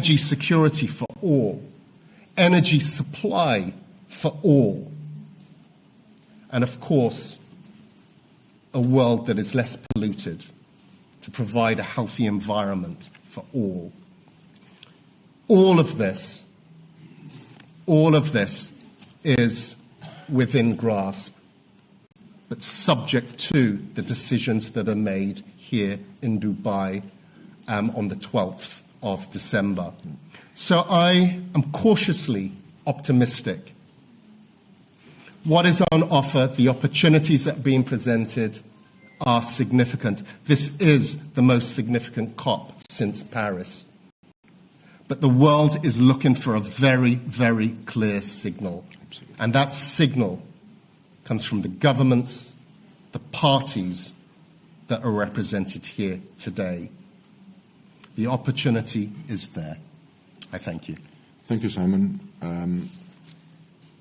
energy security for all, energy supply for all, and of course, a world that is less polluted to provide a healthy environment for all. All of this is within grasp, but subject to the decisions that are made here in Dubai on the 12th of December. So I am cautiously optimistic. What is on offer, the opportunities that are being presented are significant. This is the most significant COP since Paris. But the world is looking for a very, very clear signal. Absolutely. And that signal comes from the governments, the parties that are represented here today. The opportunity is there. I thank you. Thank you, Simon.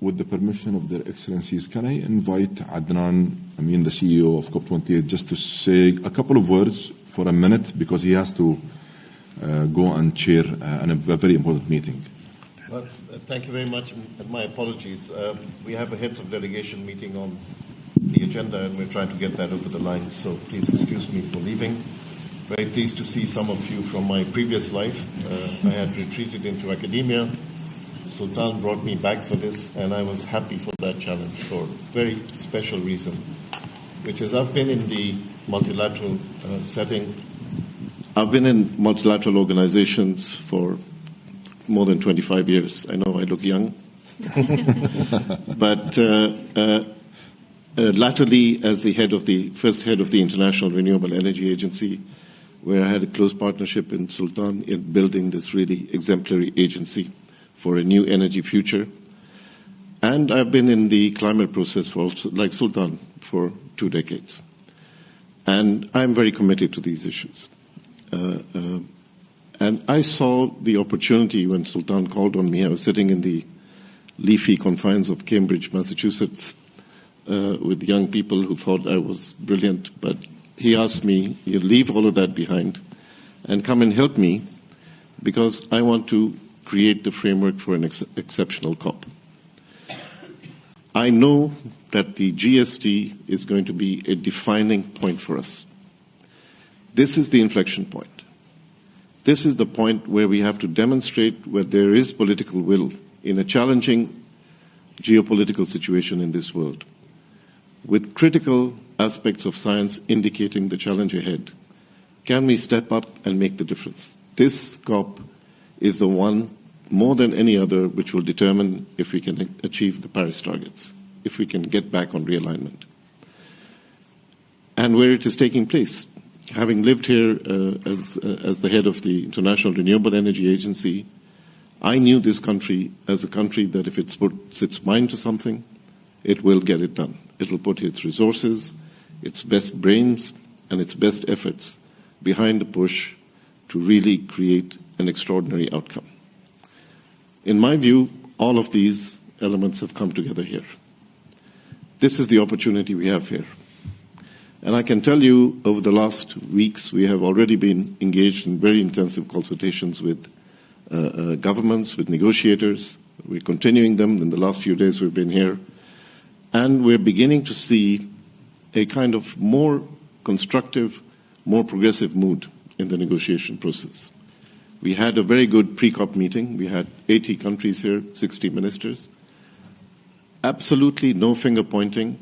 With the permission of their excellencies, can I invite Adnan, the CEO of COP28, just to say a couple of words for a minute, because he has to go and chair a very important meeting. Well, thank you very much, and my apologies. We have a heads of delegation meeting on the agenda, and we're trying to get that over the line, so please excuse me for leaving. Very pleased to see some of you from my previous life. I had retreated into academia. Sultan brought me back for this, and I was happy for that challenge for a very special reason, which is I've been in the multilateral setting. I've been in multilateral organizations for more than 25 years. I know I look young. But latterly, as the first head of the International Renewable Energy Agency, where I had a close partnership in Sultan in building this really exemplary agency for a new energy future. And I've been in the climate process for, like Sultan, for 2 decades. And I'm very committed to these issues. And I saw the opportunity when Sultan called on me. I was sitting in the leafy confines of Cambridge, Massachusetts, with young people who thought I was brilliant. But he asked me, you leave all of that behind and come and help me, because I want to create the framework for an exceptional COP. I know that the GST is going to be a defining point for us. This is the inflection point. This is the point where we have to demonstrate where there is political will in a challenging geopolitical situation in this world, with critical aspects of science indicating the challenge ahead. Can we step up and make the difference? This COP is the one, more than any other, which will determine if we can achieve the Paris targets, if we can get back on realignment. And where it is taking place. Having lived here as the head of the International Renewable Energy Agency, I knew this country as a country that if it puts its mind to something, it will get it done. It will put its resources, its best brains, and its best efforts behind the push to really create an extraordinary outcome. In my view, all of these elements have come together here. This is the opportunity we have here. And I can tell you, over the last weeks, we have already been engaged in very intensive consultations with governments, with negotiators. We're continuing them. In the last few days, we've been here. And we're beginning to see a kind of more constructive, more progressive mood in the negotiation process. We had a very good pre-COP meeting. We had 80 countries here, 60 ministers. Absolutely no finger-pointing,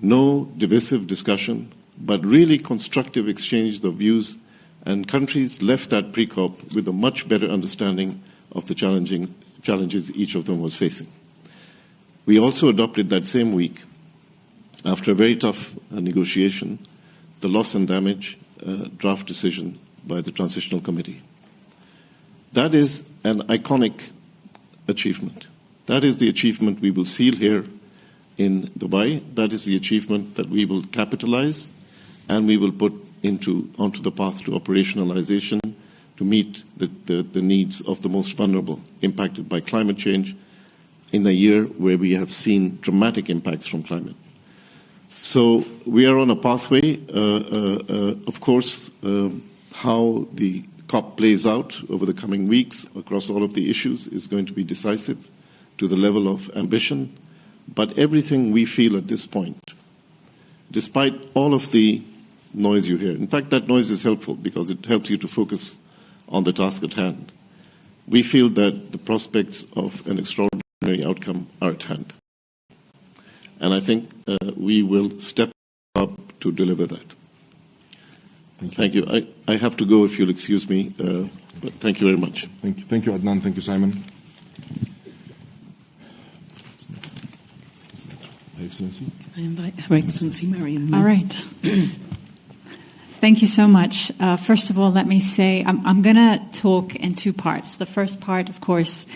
no divisive discussion, but really constructive exchange of views, and countries left that pre-COP with a much better understanding of the challenges each of them was facing. We also adopted that same week, after a very tough negotiation, the loss and damage draft decision by the Transitional Committee. That is an iconic achievement. That is the achievement we will seal here in Dubai. That is the achievement that we will capitalize and we will put onto the path to operationalization to meet the needs of the most vulnerable impacted by climate change in a year where we have seen dramatic impacts from climate. So we are on a pathway. Of course, how the COP plays out over the coming weeks across all of the issues is going to be decisive to the level of ambition. But everything we feel at this point, despite all of the noise you hear, in fact, that noise is helpful because it helps you to focus on the task at hand. We feel that the prospects of an extraordinary outcome are at hand. And I think we will step up to deliver that. Thank you. I have to go if you'll excuse me, but thank you very much. Thank you, Adnan. Thank you, Simon. Her Excellency. I invite Her Excellency Mariam. All right. Thank you so much. First of all, let me say I'm going to talk in two parts. The first part, of course,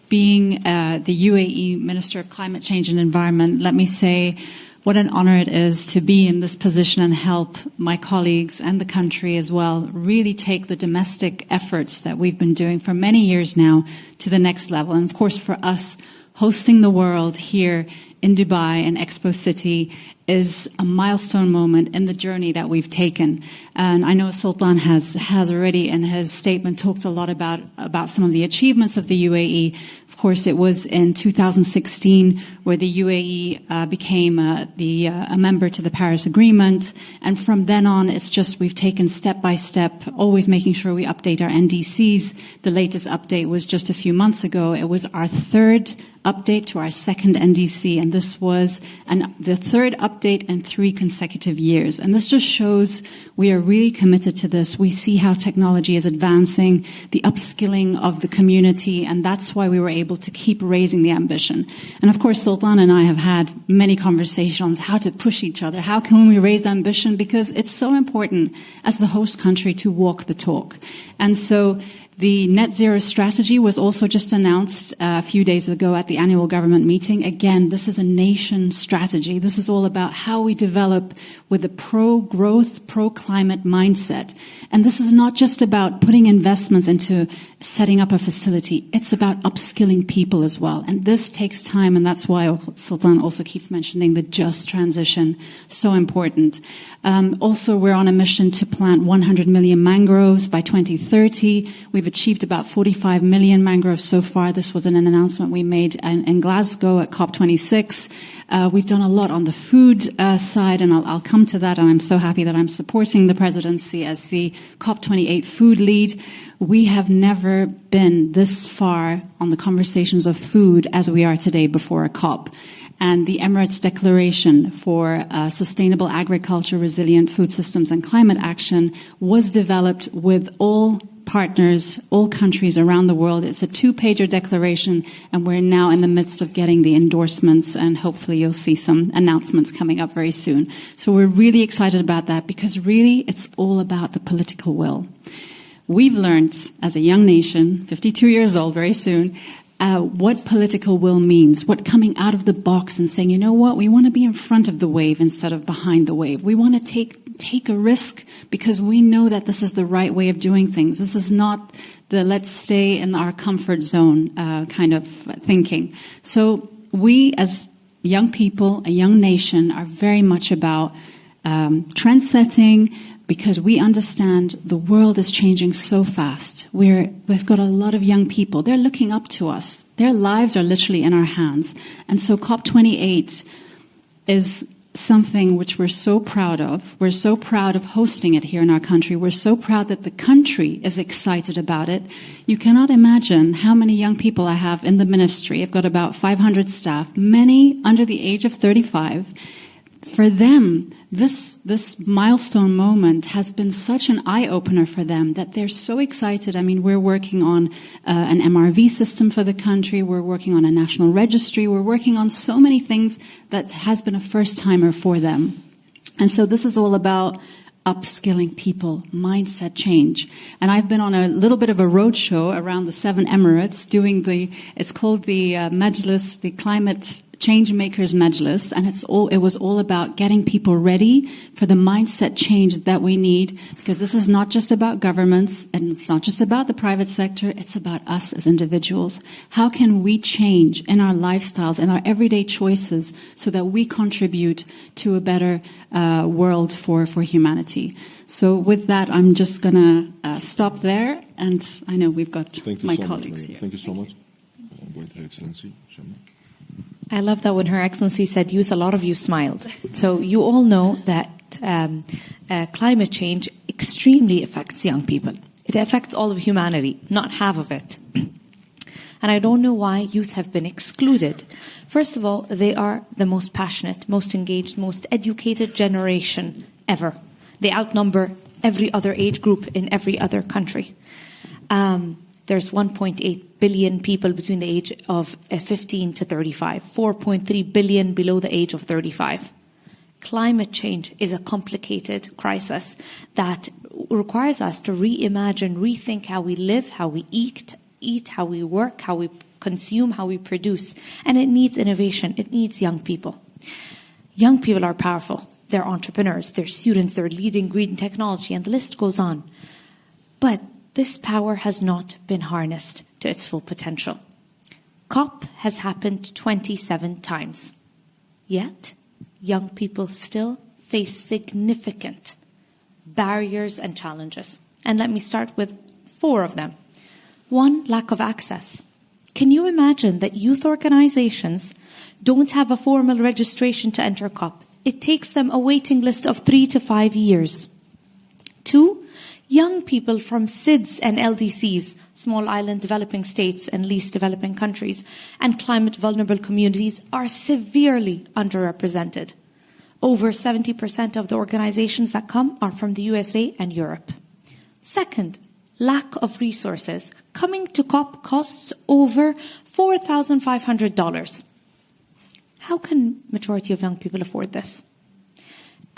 being the UAE Minister of Climate Change and Environment, let me say what an honor it is to be in this position and help my colleagues and the country as well really take the domestic efforts that we've been doing for many years now to the next level. And of course, for us, hosting the world here in Dubai and Expo City is a milestone moment in the journey that we've taken. And I know Sultan has already in his statement talked a lot about some of the achievements of the UAE. Of course, it was in 2016 where the UAE became a member to the Paris Agreement. And from then on, it's just we've taken step by step, always making sure we update our NDCs. The latest update was just a few months ago. It was our third update to our second NDC, and this was the third update in 3 consecutive years. And this just shows we are really committed to this. We see how technology is advancing, the upskilling of the community, and that's why we were able to keep raising the ambition. And of course, Sultan and I have had many conversations on how to push each other. How can we raise ambition? Because it's so important as the host country to walk the talk. And so the net zero strategy was also just announced a few days ago at the annual government meeting. Again, this is a nation strategy. This is all about how we develop with a pro-growth, pro-climate mindset. And this is not just about putting investments into setting up a facility. It's about upskilling people as well. And this takes time, and that's why Sultan also keeps mentioning the just transition, so important. Also, we're on a mission to plant 100 million mangroves by 2030. We've achieved about 45 million mangroves so far. This was an announcement we made in Glasgow at COP26. We've done a lot on the food side, and I'll come to that, and I'm so happy that I'm supporting the presidency as the COP28 food lead. We have never been this far on the conversations of food as we are today before a COP. And the Emirates Declaration for Sustainable Agriculture, Resilient Food Systems and Climate Action was developed with all partners, all countries around the world. It's a 2-pager declaration, and we're now in the midst of getting the endorsements, and hopefully you'll see some announcements coming up very soon. So we're really excited about that because really it's all about the political will. We've learned as a young nation, 52 years old very soon, what political will means, what coming out of the box and saying, you know what, we want to be in front of the wave instead of behind the wave. We want to take a risk because we know that this is the right way of doing things. This is not the let's stay in our comfort zone kind of thinking. So we as young people, a young nation, are very much about trend setting, because we understand the world is changing so fast. We've got a lot of young people. They're looking up to us. Their lives are literally in our hands. And so COP28 is something which we're so proud of. We're so proud of hosting it here in our country. We're so proud that the country is excited about it. You cannot imagine how many young people I have in the ministry. I've got about 500 staff, many under the age of 35. For them, this milestone moment has been such an eye-opener for them that they're so excited. I mean, we're working on an MRV system for the country. We're working on a national registry. We're working on so many things that has been a first-timer for them. And so this is all about upskilling people, mindset change. And I've been on a little bit of a roadshow around the 7 Emirates doing it's called the Mejlis, the climate Changemakers Mejlis, and it was all about getting people ready for the mindset change that we need, because this is not just about governments and it's not just about the private sector, it's about us as individuals. How can we change in our lifestyles and our everyday choices so that we contribute to a better world for humanity? So with that, I'm just going to stop there, and I know we've got my colleagues here. Thank you so much. Her Excellency. I love that when Her Excellency said youth, a lot of you smiled. So you all know that climate change extremely affects young people. It affects all of humanity, not half of it. And I don't know why youth have been excluded. First of all, they are the most passionate, most engaged, most educated generation ever. They outnumber every other age group in every other country. There's 1.8 billion people between the age of 15 to 35, 4.3 billion below the age of 35. Climate change is a complicated crisis that requires us to reimagine, rethink how we live, how we eat, how we work, how we consume, how we produce. And it needs innovation. It needs young people. Young people are powerful. They're entrepreneurs. They're students. They're leading green technology. And the list goes on. But this power has not been harnessed to its full potential. COP has happened 27 times. Yet, young people still face significant barriers and challenges. And let me start with 4 of them. 1, lack of access. Can you imagine that youth organizations don't have a formal registration to enter COP? It takes them a waiting list of 3 to 5 years. 2, young people from SIDS and LDCs, small island developing states and least developing countries, and climate vulnerable communities are severely underrepresented. Over 70% of the organizations that come are from the USA and Europe. Second, lack of resources. Coming to COP costs over $4,500. How can majority of young people afford this?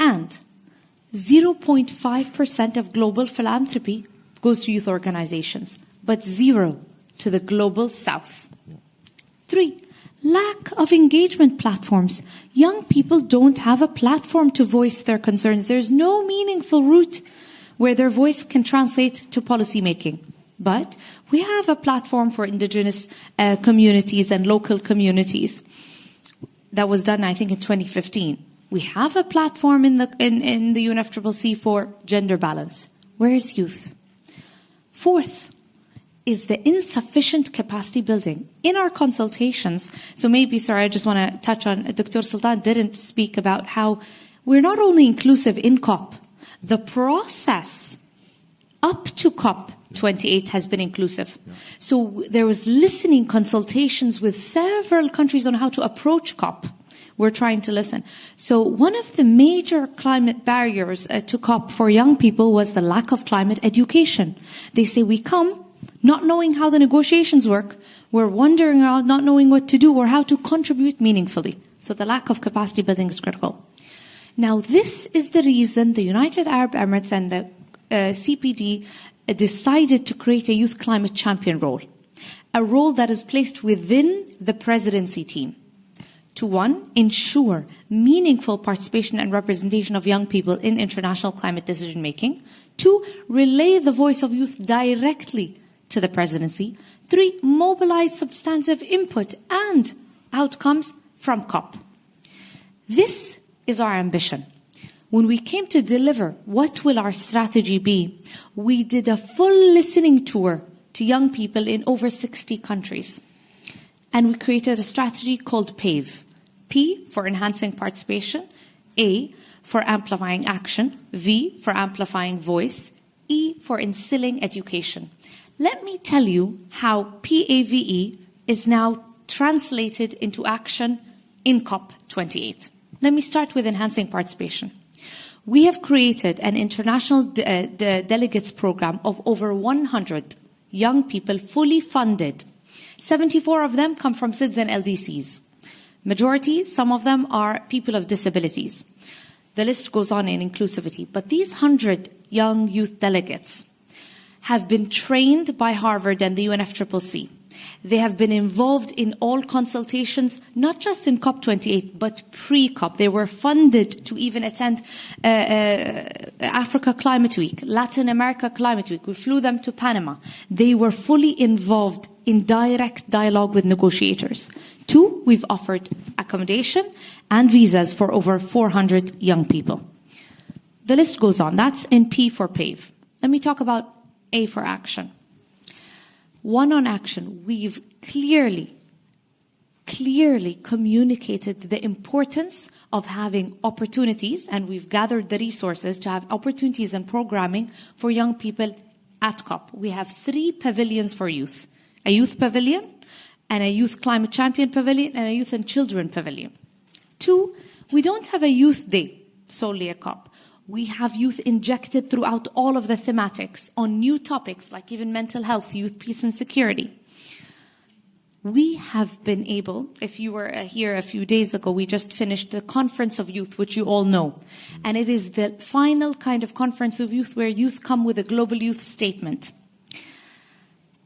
And 0.5% of global philanthropy goes to youth organizations, but 0 to the global south. 3, lack of engagement platforms. Young people don't have a platform to voice their concerns. There's no meaningful route where their voice can translate to policy making. But we have a platform for indigenous communities and local communities that was done, I think, in 2015. We have a platform in the UNFCCC for gender balance. Where is youth? 4th is the insufficient capacity building. In our consultations, so maybe, sorry, I just want to touch on, Dr. Sultan didn't speak about how we're not only inclusive in COP, the process up to COP28 has been inclusive. Yeah. So there was listening consultations with several countries on how to approach COP. We're trying to listen. So one of the major climate barriers to COP for young people was the lack of climate education. They say we come not knowing how the negotiations work. We're wandering around not knowing what to do or how to contribute meaningfully. So the lack of capacity building is critical. Now this is the reason the United Arab Emirates and the CPD decided to create a youth climate champion role. A role that is placed within the presidency team. To 1, ensure meaningful participation and representation of young people in international climate decision-making. 2, relay the voice of youth directly to the presidency. 3, mobilize substantive input and outcomes from COP. This is our ambition. When we came to deliver what will our strategy be, we did a full listening tour to young people in over 60 countries. And we created a strategy called PAVE. P for enhancing participation, A for amplifying action, V for amplifying voice, E for instilling education. Let me tell you how PAVE is now translated into action in COP28. Let me start with enhancing participation. We have created an international delegates program of over 100 young people fully funded. 74 of them come from SIDS and LDCs. Majority, some of them are people of disabilities. The list goes on in inclusivity. But these 100 young youth delegates have been trained by Harvard and the UNFCCC. They have been involved in all consultations, not just in COP28, but pre-COP. They were funded to even attend Africa Climate Week, Latin America Climate Week. We flew them to Panama. They were fully involved in direct dialogue with negotiators. 2, we've offered accommodation and visas for over 400 young people. The list goes on. That's in P for PAVE. Let me talk about A for action. 1 on action, we've clearly communicated the importance of having opportunities, and we've gathered the resources to have opportunities and programming for young people at COP. We have 3 pavilions for youth: a youth pavilion, and a youth climate champion pavilion, and a youth and children pavilion. 2, we don't have a youth day solely at COP. We have youth injected throughout all of the thematics on new topics like even mental health, youth, peace and security. We have been able, if you were here a few days ago, we just finished the Conference of Youth, which you all know. And it is the final kind of Conference of Youth where youth come with a global youth statement.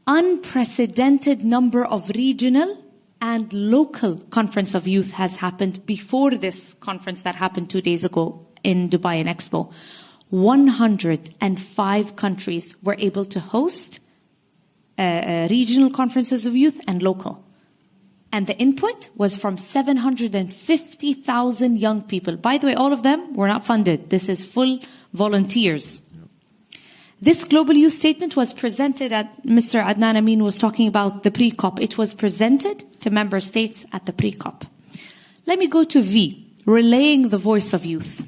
Unprecedented number of regional and local Conference of Youth has happened before this conference that happened 2 days ago in Dubai and Expo. 105 countries were able to host regional conferences of youth and local. And the input was from 750,000 young people. By the way, all of them were not funded. This is full volunteers. This Global Youth Statement was presented at, Mr. Adnan Amin was talking about the pre-COP. It was presented to member states at the pre-COP. Let me go to V, relaying the voice of youth.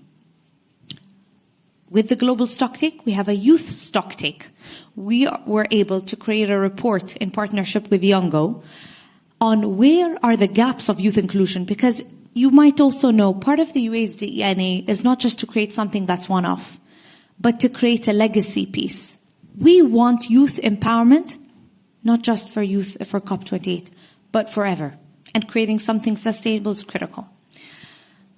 With the global stocktake, we have a youth stocktake. We were able to create a report in partnership with Youngo on where are the gaps of youth inclusion, because you might also know part of the UAE's DNA is not just to create something that's one-off, but to create a legacy piece. We want youth empowerment, not just for youth for COP28, but forever. And creating something sustainable is critical.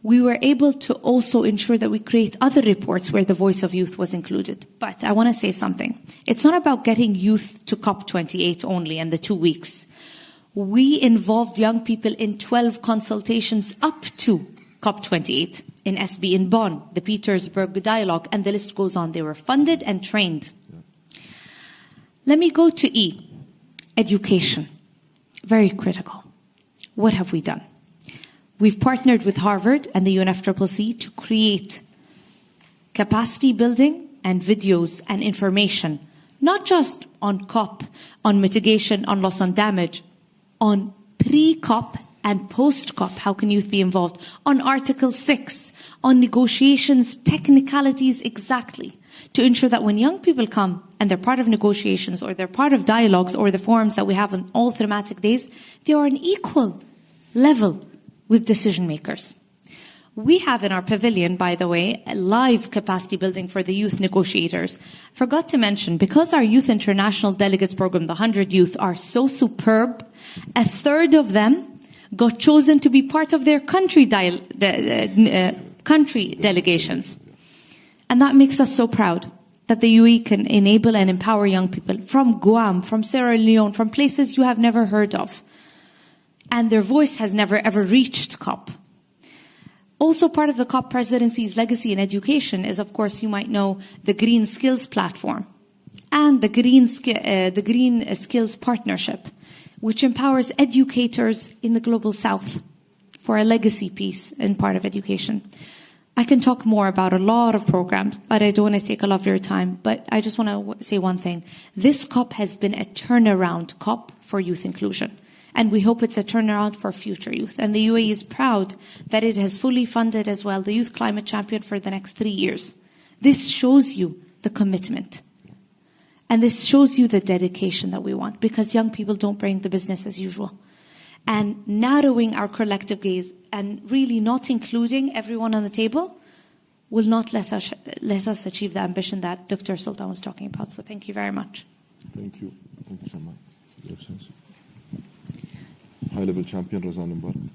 We were able to also ensure that we create other reports where the voice of youth was included. But I want to say something. It's not about getting youth to COP28 only and the 2 weeks. We involved young people in 12 consultations up to COP28 in SB in Bonn, the Petersburg Dialogue, and the list goes on. They were funded and trained. Let me go to E, education. Very critical. What have we done? We've partnered with Harvard and the UNFCCC to create capacity building and videos and information, not just on COP, on mitigation, on loss and damage, on pre-COP and post-COP, how can youth be involved, on Article 6, on negotiations, technicalities exactly, to ensure that when young people come and they're part of negotiations or they're part of dialogues or the forums that we have on all thematic days, they are on equal level with decision makers. We have in our pavilion, by the way, a live capacity building for the youth negotiators. Forgot to mention, because our Youth International Delegates Program, the 100 youth, are so superb, a third of them got chosen to be part of their country delegations. And that makes us so proud that the UAE can enable and empower young people from Guam, from Sierra Leone, from places you have never heard of. And their voice has never ever reached COP. Also part of the COP presidency's legacy in education is, of course, you might know, the Green Skills Platform and the Green Skills Partnership, which empowers educators in the Global South for a legacy piece in part of education. I can talk more about a lot of programs, but I don't want to take a lot of your time. But I just want to say one thing. This COP has been a turnaround COP for youth inclusion. And we hope it's a turnaround for future youth. And the UAE is proud that it has fully funded as well the Youth Climate Champion for the next 3 years. This shows you the commitment. And this shows you the dedication that we want, because young people don't bring the business as usual. And narrowing our collective gaze and really not including everyone on the table will not let us achieve the ambition that Dr. Sultan was talking about. So thank you very much. Thank you. Thank you so much. Your Excellency. High-level champion, Razan Mubarak.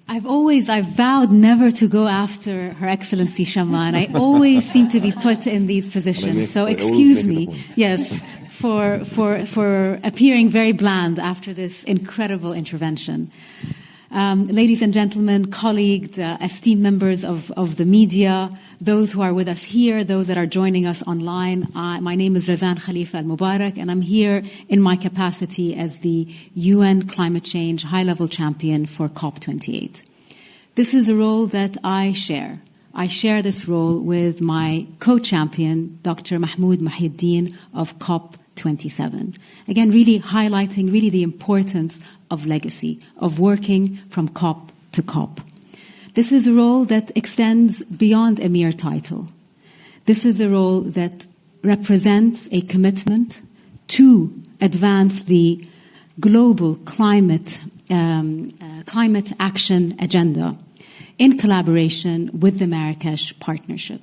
I've vowed never to go after Her Excellency Shaman. I always seem to be put in these positions. So excuse me. Yes, for appearing very bland after this incredible intervention. Ladies and gentlemen, colleagues, esteemed members of the media, those who are with us here, those that are joining us online, my name is Razan Khalifa Al-Mubarak, and I'm here in my capacity as the UN Climate Change High-Level Champion for COP28. This is a role that I share. I share this role with my co-champion, Dr. Mahmoud Mahieddin of COP27. Again, really highlighting really the importance of legacy, of working from COP to COP. This is a role that extends beyond a mere title. This is a role that represents a commitment to advance the global climate action agenda in collaboration with the Marrakesh Partnership.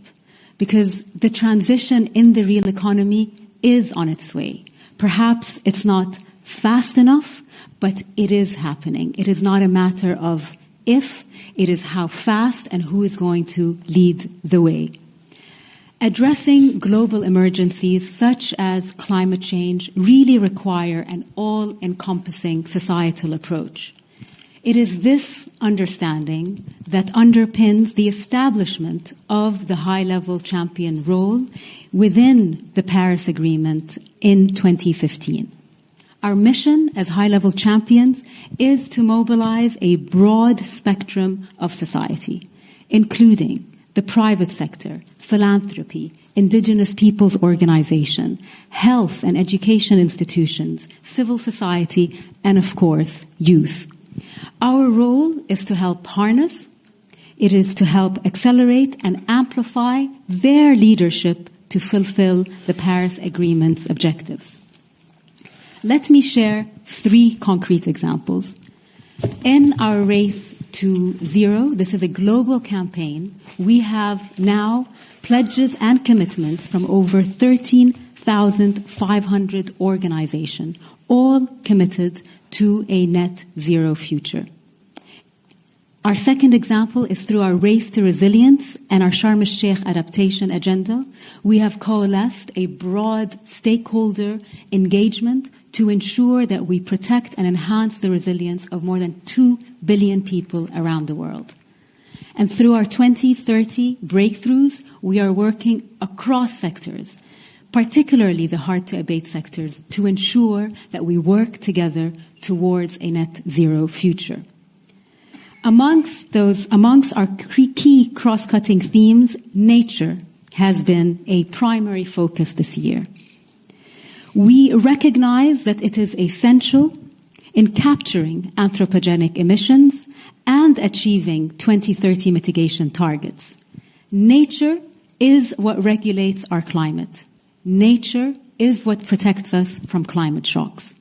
Because the transition in the real economy is on its way. Perhaps it's not fast enough, but it is happening. It is not a matter of if, it is how fast and who is going to lead the way. Addressing global emergencies such as climate change really require an all-encompassing societal approach. It is this understanding that underpins the establishment of the high-level champion role within the Paris Agreement in 2015. Our mission as high-level champions is to mobilize a broad spectrum of society, including the private sector, philanthropy, indigenous peoples' organization, health and education institutions, civil society, and of course, youth. Our role is to help harness, it is to help accelerate and amplify their leadership to fulfill the Paris Agreement's objectives. Let me share 3 concrete examples. In our race to zero, this is a global campaign, we have now pledges and commitments from over 13,500 organizations, all committed to a net zero future. Our second example is through our race to resilience and our Sharm el-Sheikh adaptation agenda. We have coalesced a broad stakeholder engagement to ensure that we protect and enhance the resilience of more than 2 billion people around the world. And through our 2030 breakthroughs, we are working across sectors, particularly the hard-to-abate sectors, to ensure that we work together towards a net zero future. Amongst our key cross-cutting themes, nature has been a primary focus this year. We recognize that it is essential in capturing anthropogenic emissions and achieving 2030 mitigation targets. Nature is what regulates our climate. Nature is what protects us from climate shocks.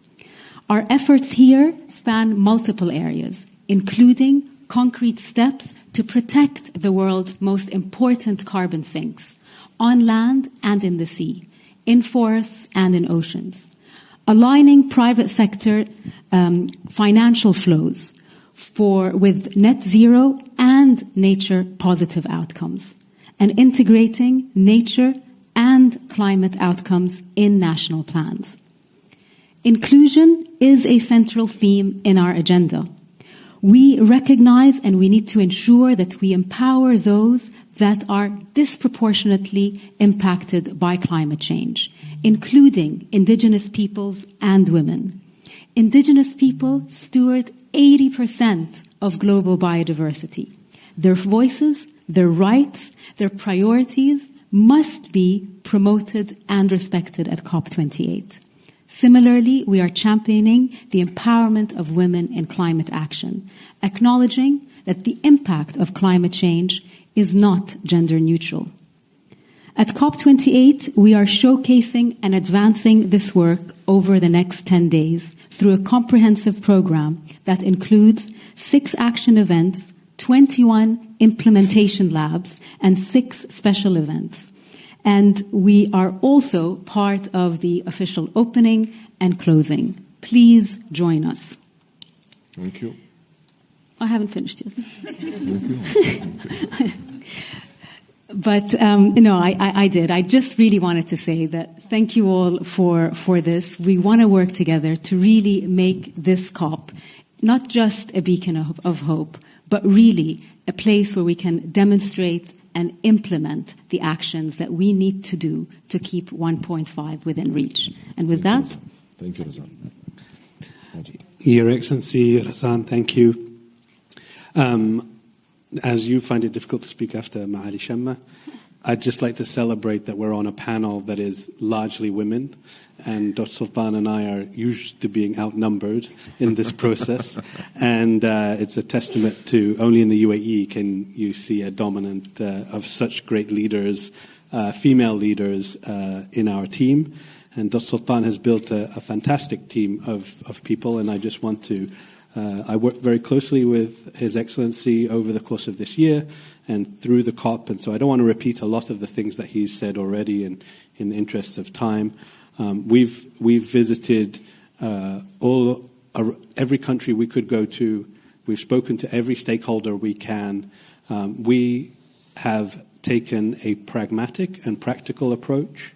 Our efforts here span multiple areas, including concrete steps to protect the world's most important carbon sinks, on land and in the sea, in forests and in oceans. Aligning private sector financial flows with net zero and nature positive outcomes, and integrating nature and climate outcomes in national plans. Inclusion is a central theme in our agenda. We recognize and we need to ensure that we empower those that are disproportionately impacted by climate change, including indigenous peoples and women. Indigenous people steward 80% of global biodiversity. Their voices, their rights, their priorities must be promoted and respected at COP28. Similarly, we are championing the empowerment of women in climate action, acknowledging that the impact of climate change is not gender neutral. At COP28, we are showcasing and advancing this work over the next 10 days through a comprehensive program that includes 6 action events, 21 implementation labs, and 6 special events. And we are also part of the official opening and closing. Please join us. Thank you. I haven't finished yet. Thank you. But no, I did. I just really wanted to say that thank you all for this. We want to work together to really make this COP not just a beacon of hope, but really a place where we can demonstrate and implement the actions that we need to do to keep 1.5 within reach. And with that... Thank you, Razan. Your Excellency, Razan, thank you. As you find it difficult to speak after Maali Shamma, I'd just like to celebrate that we're on a panel that is largely women, and Dr. Sultan and I are used to being outnumbered in this process, and it's a testament to only in the UAE can you see a dominant of such great leaders, female leaders in our team. And Dr. Sultan has built a fantastic team of people, and I just want to I worked very closely with His Excellency over the course of this year and through the COP, and so I don't want to repeat a lot of the things that he's said already in the interest of time. We've visited every country we could go to. We've spoken to every stakeholder we can. We have taken a pragmatic and practical approach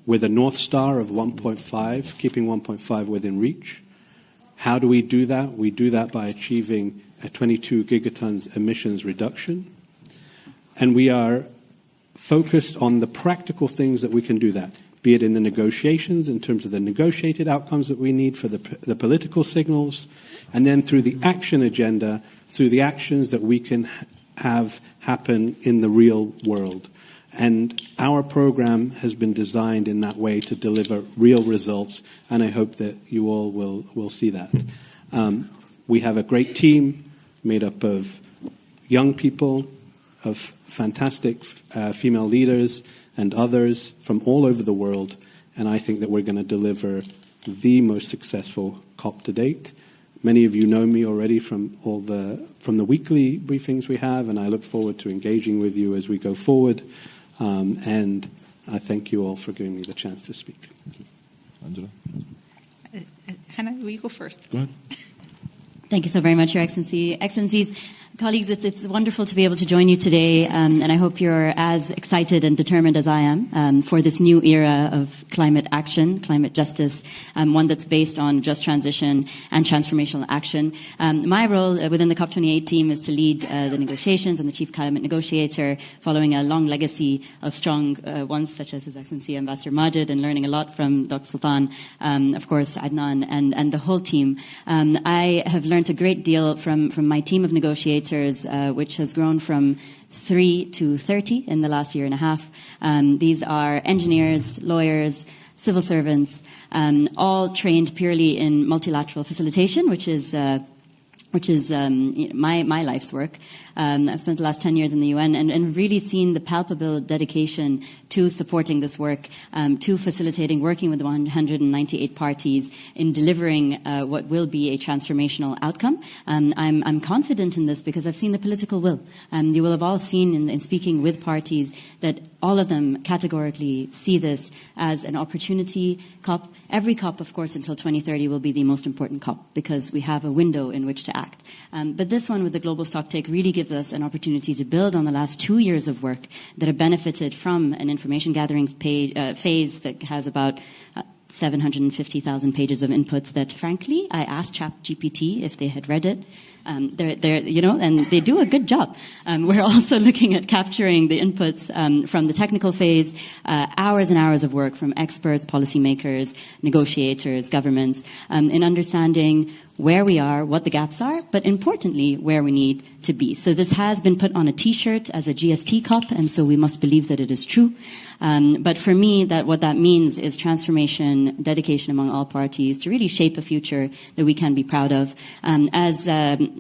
with a North Star of 1.5, keeping 1.5 within reach. How do we do that? We do that by achieving a 22 gigatons emissions reduction. And we are focused on the practical things that we can do that, be it in the negotiations, in terms of the negotiated outcomes that we need for the political signals, and then through the action agenda, through the actions that we can have happen in the real world. And our program has been designed in that way to deliver real results, and I hope that you all will see that. We have a great team made up of young people, of fantastic female leaders and others from all over the world, and I think that we're going to deliver the most successful COP to date. Many of you know me already from the weekly briefings we have, and I look forward to engaging with you as we go forward. And I thank you all for giving me the chance to speak. Thank you. Angela? Hannah, will you go first? Go ahead. Thank you so very much, Your Excellency. Excellencies, colleagues, it's wonderful to be able to join you today, and I hope you're as excited and determined as I am for this new era of climate action, climate justice, one that's based on just transition and transformational action. My role within the COP28 team is to lead the negotiations. I'm the chief climate negotiator, following a long legacy of strong ones such as His Excellency Ambassador Majid, and learning a lot from Dr. Sultan, of course, Adnan, and the whole team. I have learned a great deal from my team of negotiators, which has grown from 3 to 30 in the last year and a half. These are engineers, lawyers, civil servants, all trained purely in multilateral facilitation, which is my life's work. I've spent the last 10 years in the UN and really seen the palpable dedication to supporting this work, to facilitating, working with the 198 parties in delivering what will be a transformational outcome. I'm confident in this because I've seen the political will. You will have all seen in speaking with parties that all of them categorically see this as an opportunity COP. Every COP, of course, until 2030 will be the most important COP because we have a window in which to act. But this one with the global stocktake really gives us an opportunity to build on the last 2 years of work that have benefited from an information gathering phase that has about 750,000 pages of inputs that, frankly, I asked ChatGPT if they had read it. And they do a good job. We're also looking at capturing the inputs from the technical phase, hours and hours of work from experts, policymakers, negotiators, governments, in understanding where we are, what the gaps are, but importantly, where we need to be. So this has been put on a T-shirt as a GST COP, and so we must believe that it is true. But for me, what that means is transformation, dedication among all parties to really shape a future that we can be proud of. As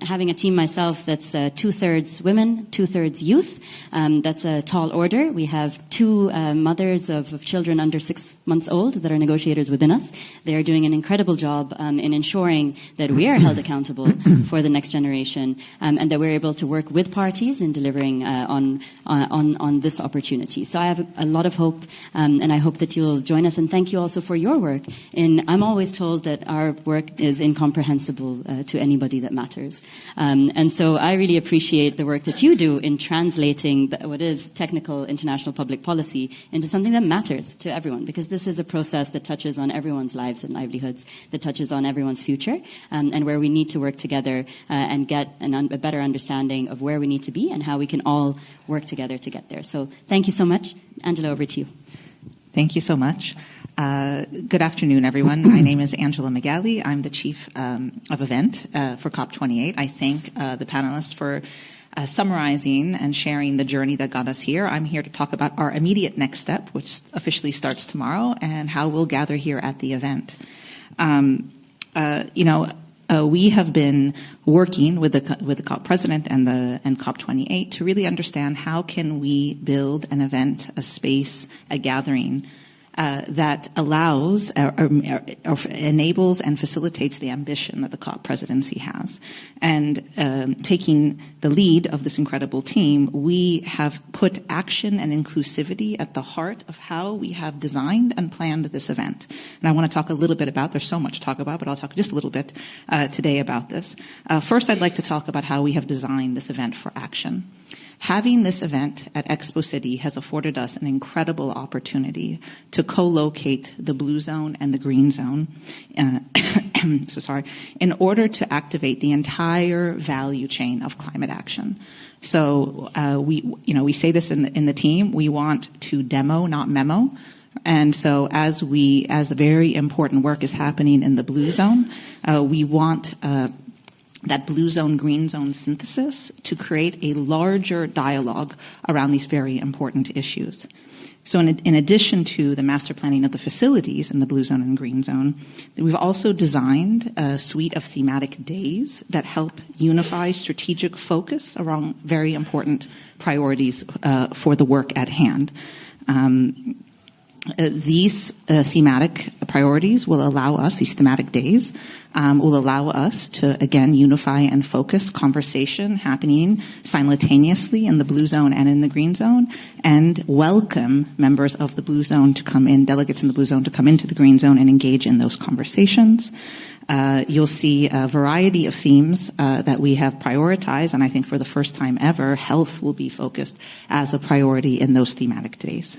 having a team myself that's 2/3 women, 2/3 youth, that's a tall order. We have 2 mothers of children under 6 months old that are negotiators within us. They are doing an incredible job in ensuring that we are held accountable for the next generation, and that we're able to work with parties in delivering on this opportunity. So I have a lot of hope, and I hope that you'll join us. And thank you also for your work. I'm always told that our work is incomprehensible to anybody that matters. And so I really appreciate the work that you do in translating what is technical international public policy into something that matters to everyone, because this is a process that touches on everyone's lives and livelihoods, that touches on everyone's future, and where we need to work together and get a better understanding of where we need to be and how we can all work together to get there. So thank you so much. Angela, over to you. Thank you so much. Good afternoon, everyone. My name is Angela Magali. I'm the Chief of Event for COP28. I thank the panelists for summarizing and sharing the journey that got us here. I'm here to talk about our immediate next step, which officially starts tomorrow, and how we'll gather here at the event. We have been working with the COP president and COP28 to really understand how can we build an event, a space, a gathering that allows or enables and facilitates the ambition that the COP presidency has. And taking the lead of this incredible team, we have put action and inclusivity at the heart of how we have designed and planned this event. And I want to talk a little bit about, there's so much to talk about, but I'll talk just a little bit today about this. First, I'd like to talk about how we have designed this event for action. Having this event at Expo City has afforded us an incredible opportunity to co-locate the blue zone and the green zone, in order to activate the entire value chain of climate action. So we say this in the team. We want to demo, not memo. And so as the very important work is happening in the blue zone, we want that blue zone, green zone synthesis to create a larger dialogue around these very important issues. So in addition to the master planning of the facilities in the blue zone and green zone, we've also designed a suite of thematic days that help unify strategic focus around very important priorities for the work at hand. These thematic priorities will allow us, these thematic days, will allow us to, again, unify and focus conversation happening simultaneously in the blue zone and in the green zone, and welcome members of the blue zone to come in, delegates in the blue zone to come into the green zone and engage in those conversations. You'll see a variety of themes that we have prioritized, and I think for the first time ever, health will be focused as a priority in those thematic days.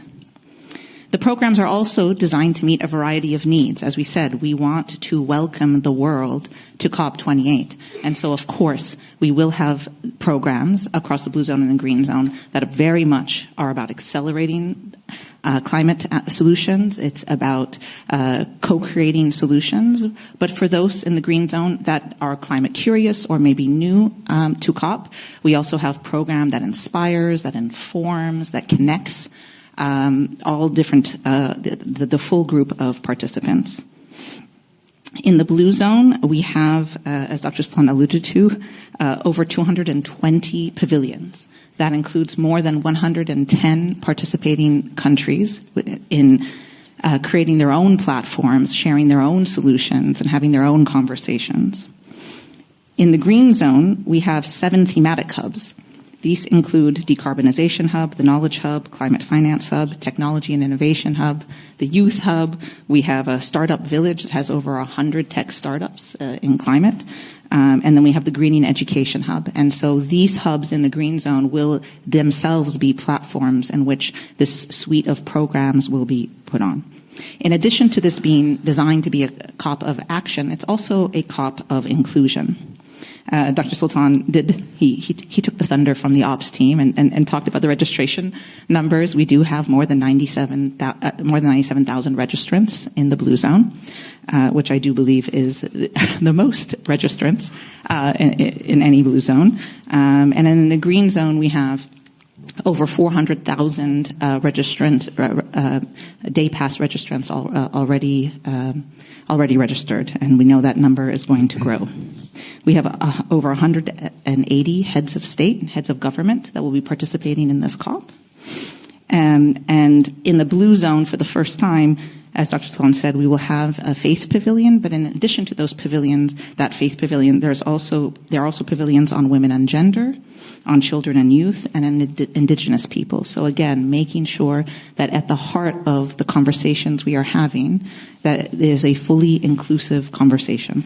The programs are also designed to meet a variety of needs. As we said, we want to welcome the world to COP28. And so, of course, we will have programs across the blue zone and the green zone that very much are about accelerating climate solutions. It's about co-creating solutions. But for those in the green zone that are climate curious or maybe new to COP, we also have a program that inspires, that informs, that connects all different, the full group of participants. In the blue zone, we have, as Dr. Sloan alluded to, over 220 pavilions. That includes more than 110 participating countries in creating their own platforms, sharing their own solutions, and having their own conversations. In the green zone, we have 7 thematic hubs. These include Decarbonization Hub, the Knowledge Hub, Climate Finance Hub, Technology and Innovation Hub, the Youth Hub. We have a startup village that has over 100 tech startups in climate. And then we have the Greening Education Hub. And so these hubs in the green zone will themselves be platforms in which this suite of programs will be put on. In addition to this being designed to be a COP of action, it's also a COP of inclusion. Dr. Sultan he took the thunder from the ops team and talked about the registration numbers. We do have more than 97,000 registrants in the blue zone, which I do believe is the most registrants in any blue zone. And in the green zone, we have over 400,000 day pass registrants already registered, and we know that number is going to grow. We have over 180 heads of state and heads of government that will be participating in this COP. And in the blue zone, for the first time, as Dr. Sloan said, we will have a faith pavilion, but in addition to those pavilions, that faith pavilion, there are also pavilions on women and gender, on children and youth, and on indigenous people. So again, making sure that at the heart of the conversations we are having, that there's a fully inclusive conversation.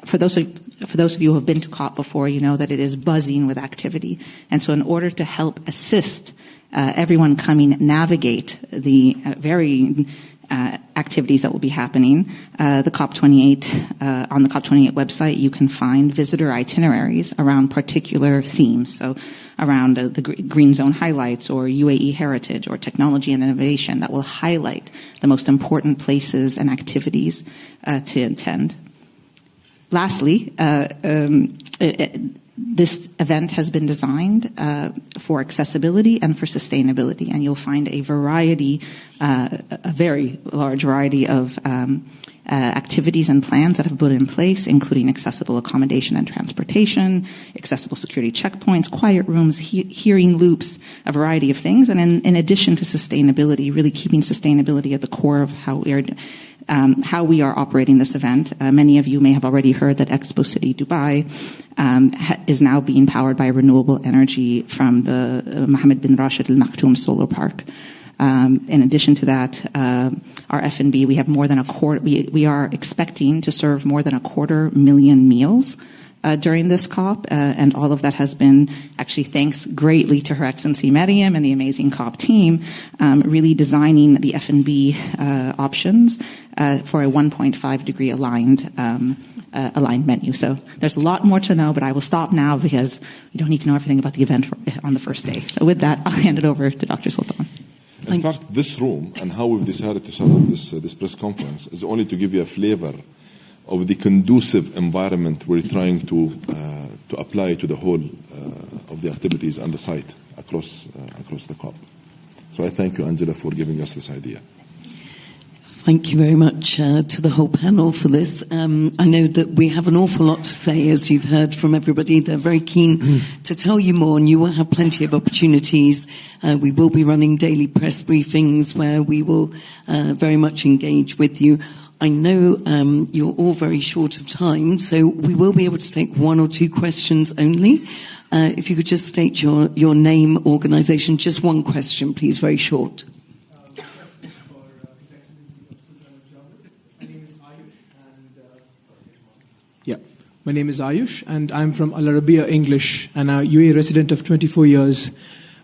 For those of you who have been to COP before, you know that it is buzzing with activity. And so in order to help assist everyone navigate the very activities that will be happening, the COP28, on the COP28 website, you can find visitor itineraries around particular themes. So around the green zone highlights or UAE heritage or technology and innovation that will highlight the most important places and activities to attend. Lastly, this event has been designed for accessibility and for sustainability, and you'll find a very large variety of activities and plans that have put in place, including accessible accommodation and transportation, accessible security checkpoints, quiet rooms, hearing loops, a variety of things. And in addition to sustainability, really keeping sustainability at the core of how we are operating this event. Many of you may have already heard that Expo City Dubai is now being powered by renewable energy from the Mohammed bin Rashid Al Maktoum Solar Park. In addition to that, our F&B, we have more than we are expecting to serve more than 250,000 meals during this COP, and all of that has been actually thanks greatly to Her Excellency Mariam and the amazing COP team, really designing the F&B options for a 1.5 degree aligned menu. So there's a lot more to know, but I will stop now because we don't need to know everything about the event on the first day. So with that, I'll hand it over to Dr. Sultan. In fact, this room and how we've decided to set up this press conference is only to give you a flavor of the conducive environment we're trying to apply to the whole of the activities and the site across the COP. So I thank you, Angela, for giving us this idea. Thank you very much to the whole panel for this. I know that we have an awful lot to say, as you've heard from everybody. They're very keen to tell you more, and you will have plenty of opportunities. We will be running daily press briefings where we will very much engage with you. I know you're all very short of time, so we will be able to take one or two questions only. If you could just state your name, organisation, just one question, please, very short. My name is Ayush, and I'm from Al Arabiya English, and a UAE resident of 24 years.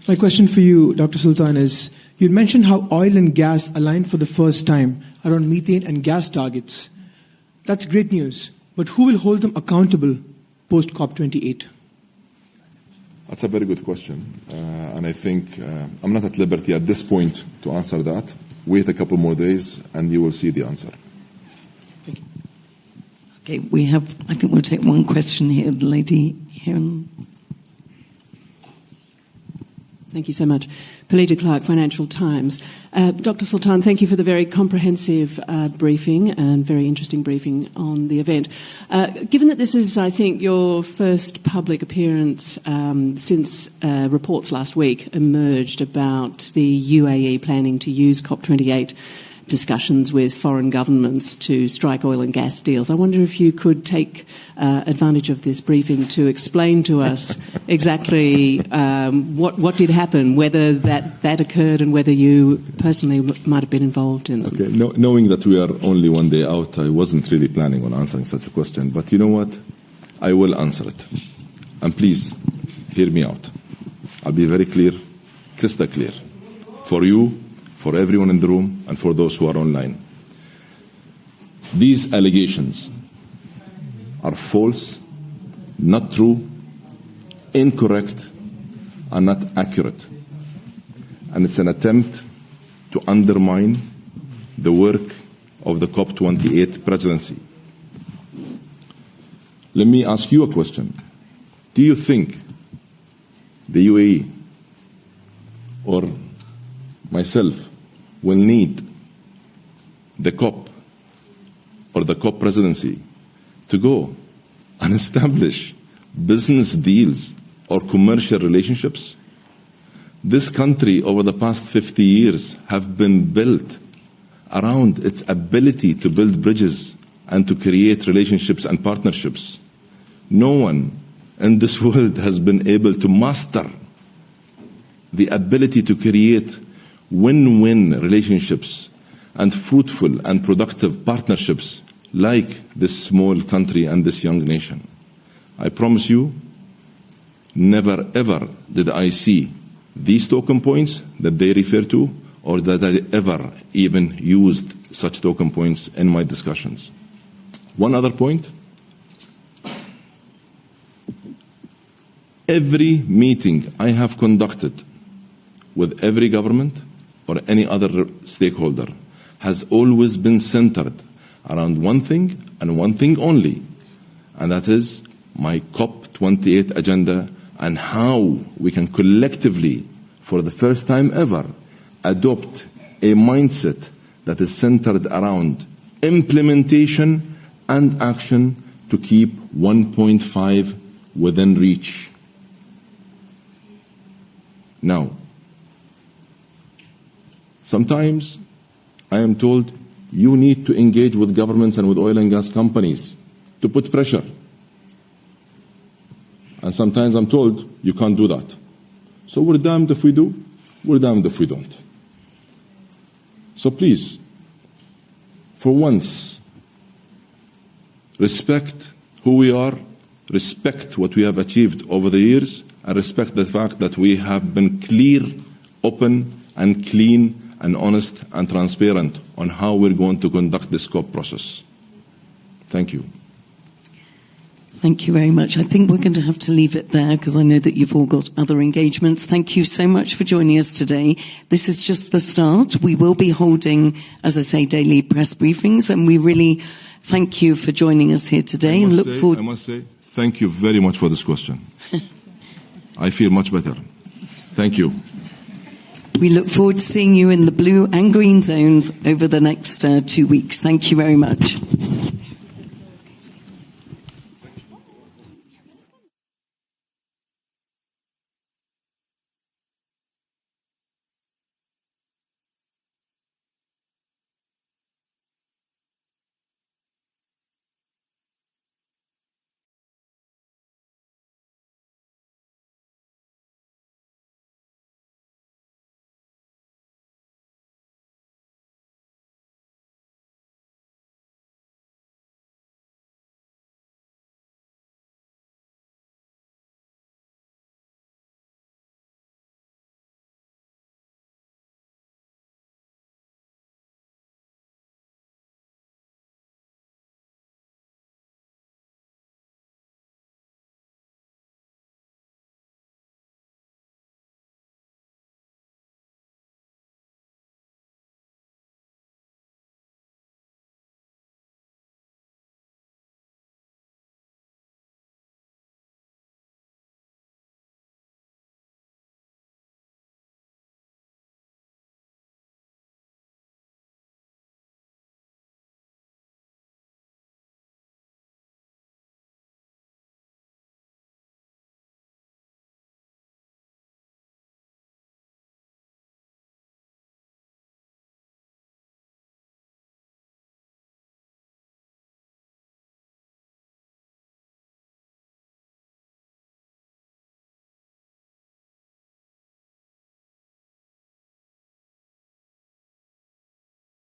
My question for you, Dr. Sultan, is you mentioned how oil and gas aligned for the first time around methane and gas targets. That's great news, but who will hold them accountable post COP28? That's a very good question, and I think I'm not at liberty at this point to answer that. Wait a couple more days, and you will see the answer. Okay, I think we'll take one question here, the lady here. Thank you so much. Palita Clark, Financial Times. Dr. Sultan, thank you for the very comprehensive briefing and very interesting briefing on the event. Given that this is, I think, your first public appearance since reports last week emerged about the UAE planning to use COP28 discussions with foreign governments to strike oil and gas deals. I wonder if you could take advantage of this briefing to explain to us exactly what did happen, whether that occurred and whether you personally might have been involved in them. Okay, knowing that we are only one day out, I wasn't really planning on answering such a question. But you know what? I will answer it. And please, hear me out. I'll be very clear, crystal clear. For you, for everyone in the room, and for those who are online. These allegations are false, not true, incorrect, and not accurate. And it's an attempt to undermine the work of the COP28 presidency. Let me ask you a question. Do you think the UAE or myself will need the COP or the COP presidency to go and establish business deals or commercial relationships? This country over the past 50 years have been built around its ability to build bridges and to create relationships and partnerships. No one in this world has been able to master the ability to create win-win relationships and fruitful and productive partnerships like this small country and this young nation. I promise you, never ever did I see these talking points that they refer to, or that I ever even used such talking points in my discussions. One other point. Every meeting I have conducted with every government or any other stakeholder has always been centered around one thing and one thing only, and that is my COP28 agenda and how we can collectively, for the first time ever, adopt a mindset that is centered around implementation and action to keep 1.5 within reach. Now, sometimes I am told you need to engage with governments and with oil and gas companies to put pressure. And sometimes I'm told you can't do that. So we're damned if we do, we're damned if we don't. So please, for once, respect who we are, respect what we have achieved over the years, and respect the fact that we have been clear, open, and clean, and honest and transparent on how we're going to conduct this COP process. Thank you. Thank you very much. I think we're going to have to leave it there because I know that you've all got other engagements. Thank you so much for joining us today. This is just the start. We will be holding, as I say, daily press briefings, and we really thank you for joining us here today and look forward. I must say, thank you very much for this question. I feel much better. Thank you. We look forward to seeing you in the blue and green zones over the next 2 weeks. Thank you very much.